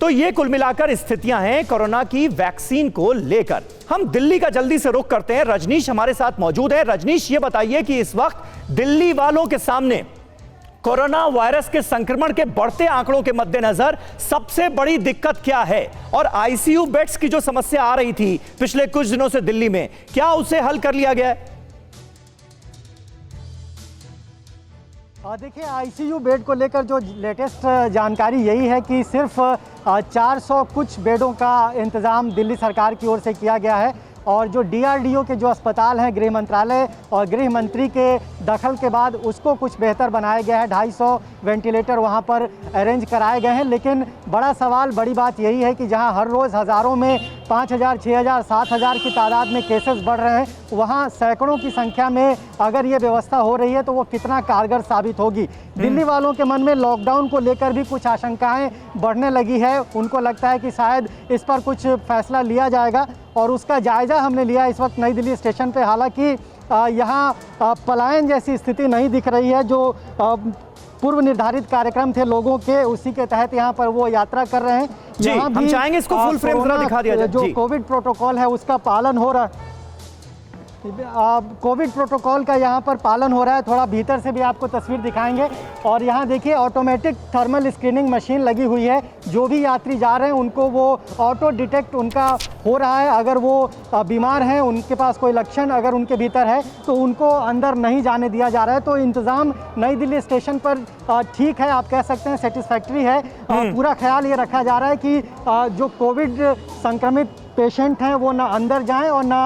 तो ये कुल मिलाकर स्थितियां हैं कोरोना की वैक्सीन को लेकर। हम दिल्ली का जल्दी से रुख करते हैं। रजनीश हमारे साथ मौजूद है। रजनीश, ये बताइए कि इस वक्त दिल्ली वालों के सामने कोरोना वायरस के संक्रमण के बढ़ते आंकड़ों के मद्देनजर सबसे बड़ी दिक्कत क्या है, और आईसीयू बेड्स की जो समस्या आ रही थी पिछले कुछ दिनों से दिल्ली में, क्या उसे हल कर लिया गया है? देखिए, आईसीयू बेड को लेकर जो लेटेस्ट जानकारी यही है कि सिर्फ 400 कुछ बेडों का इंतज़ाम दिल्ली सरकार की ओर से किया गया है, और जो डीआरडीओ के जो अस्पताल हैं, गृह मंत्रालय और गृह मंत्री के दखल के बाद उसको कुछ बेहतर बनाया गया है। 250 वेंटिलेटर वहां पर अरेंज कराए गए हैं। लेकिन बड़ा सवाल, बड़ी बात यही है कि जहां हर रोज़ हज़ारों में 5000, 6000, 7000 की तादाद में केसेस बढ़ रहे हैं, वहां सैकड़ों की संख्या में अगर ये व्यवस्था हो रही है तो वो कितना कारगर साबित होगी। दिल्ली वालों के मन में लॉकडाउन को लेकर भी कुछ आशंकाएं बढ़ने लगी है। उनको लगता है कि शायद इस पर कुछ फैसला लिया जाएगा, और उसका जायज़ा हमने लिया इस वक्त नई दिल्ली स्टेशन पे। हालांकि यहाँ पलायन जैसी स्थिति नहीं दिख रही है। जो पूर्व निर्धारित कार्यक्रम थे लोगों के, उसी के तहत यहाँ पर वो यात्रा कर रहे हैं। जी, हम चाहेंगे इसको फुल फ्रेम जरा दिखा दिया जाए। जो कोविड प्रोटोकॉल है उसका पालन हो रहा है। कोविड प्रोटोकॉल का यहाँ पर पालन हो रहा है। थोड़ा भीतर से भी आपको तस्वीर दिखाएंगे। और यहाँ देखिए, ऑटोमेटिक थर्मल स्क्रीनिंग मशीन लगी हुई है। जो भी यात्री जा रहे हैं उनको वो ऑटो डिटेक्ट उनका हो रहा है। अगर वो बीमार हैं, उनके पास कोई लक्षण अगर उनके भीतर है तो उनको अंदर नहीं जाने दिया जा रहा है। तो इंतज़ाम नई दिल्ली स्टेशन पर ठीक है, आप कह सकते हैं सेटिस्फैक्ट्री है। पूरा ख्याल ये रखा जा रहा है कि जो कोविड संक्रमित पेशेंट हैं वो ना अंदर जाएं और ना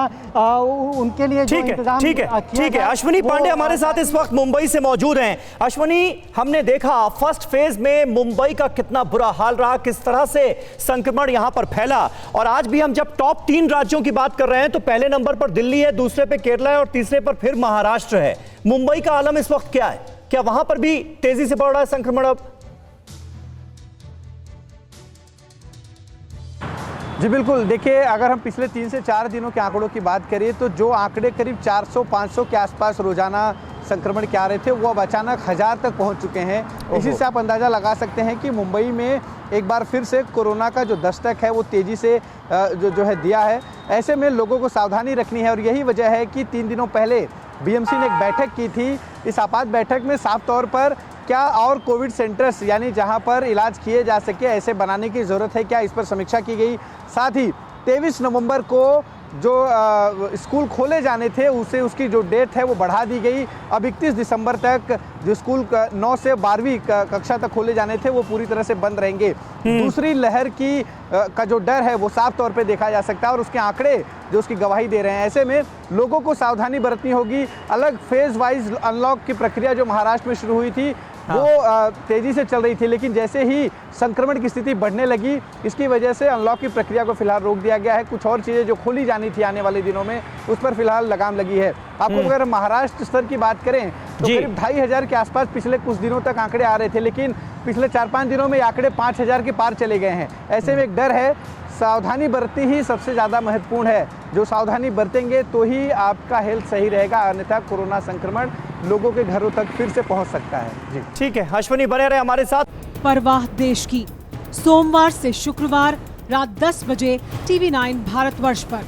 उनके लिए जो इंतजाम ठीक है। अश्विनी पांडे हमारे साथ इस वक्त मुंबई से मौजूद हैं। अश्विनी, हमने देखा फर्स्ट फेज में मुंबई का कितना बुरा हाल रहा, किस तरह से संक्रमण यहां पर फैला, और आज भी हम जब टॉप 3 राज्यों की बात कर रहे हैं तो पहले नंबर पर दिल्ली है, दूसरे पे केरला है और तीसरे पर फिर महाराष्ट्र है। मुंबई का आलम इस वक्त क्या है? क्या वहां पर भी तेजी से बढ़ रहा है संक्रमण अब? जी बिल्कुल, देखिए, अगर हम पिछले 3 से 4 दिनों के आंकड़ों की बात करें तो जो आंकड़े करीब 400-500 के आसपास रोजाना संक्रमण के आ रहे थे, वो अब अचानक 1000 तक पहुंच चुके हैं। इसी से आप अंदाज़ा लगा सकते हैं कि मुंबई में एक बार फिर से कोरोना का जो दस्तक है वो तेज़ी से जो है दिया है। ऐसे में लोगों को सावधानी रखनी है, और यही वजह है कि 3 दिनों पहले बीएमसी ने एक बैठक की थी। इस आपात बैठक में साफ तौर पर क्या और कोविड सेंटर्स, यानी जहां पर इलाज किए जा सके, ऐसे बनाने की ज़रूरत है क्या, इस पर समीक्षा की गई। साथ ही 23 नवंबर को जो स्कूल खोले जाने थे उसकी जो डेट है वो बढ़ा दी गई। अब 31 दिसंबर तक जो स्कूल 9 से 12वीं कक्षा तक खोले जाने थे वो पूरी तरह से बंद रहेंगे। दूसरी लहर की का जो डर है वो साफ तौर पे देखा जा सकता है, और उसके आंकड़े जो उसकी गवाही दे रहे हैं। ऐसे में लोगों को सावधानी बरतनी होगी। अलग फेज वाइज अनलॉक की प्रक्रिया जो महाराष्ट्र में शुरू हुई थी वो तेजी से चल रही थी, लेकिन जैसे ही संक्रमण की स्थिति बढ़ने लगी, इसकी वजह से अनलॉक की प्रक्रिया को फिलहाल रोक दिया गया है। कुछ और चीज़ें जो खोली जानी थी आने वाले दिनों में, उस पर फिलहाल लगाम लगी है। आपको अगर महाराष्ट्र स्तर की बात करें तो करीब 2500 के आसपास पिछले कुछ दिनों तक आंकड़े आ रहे थे, लेकिन पिछले 4-5 दिनों में आंकड़े 5000 के पार चले गए हैं। ऐसे में एक डर है। सावधानी बरतनी ही सबसे ज़्यादा महत्वपूर्ण है। जो सावधानी बरतेंगे तो ही आपका हेल्थ सही रहेगा, अन्यथा कोरोना संक्रमण लोगों के घरों तक फिर से पहुंच सकता है। जी ठीक है, अश्विनी बने रहे हमारे साथ। परवाह देश की, सोमवार से शुक्रवार रात 10 बजे TV9 भारतवर्ष पर।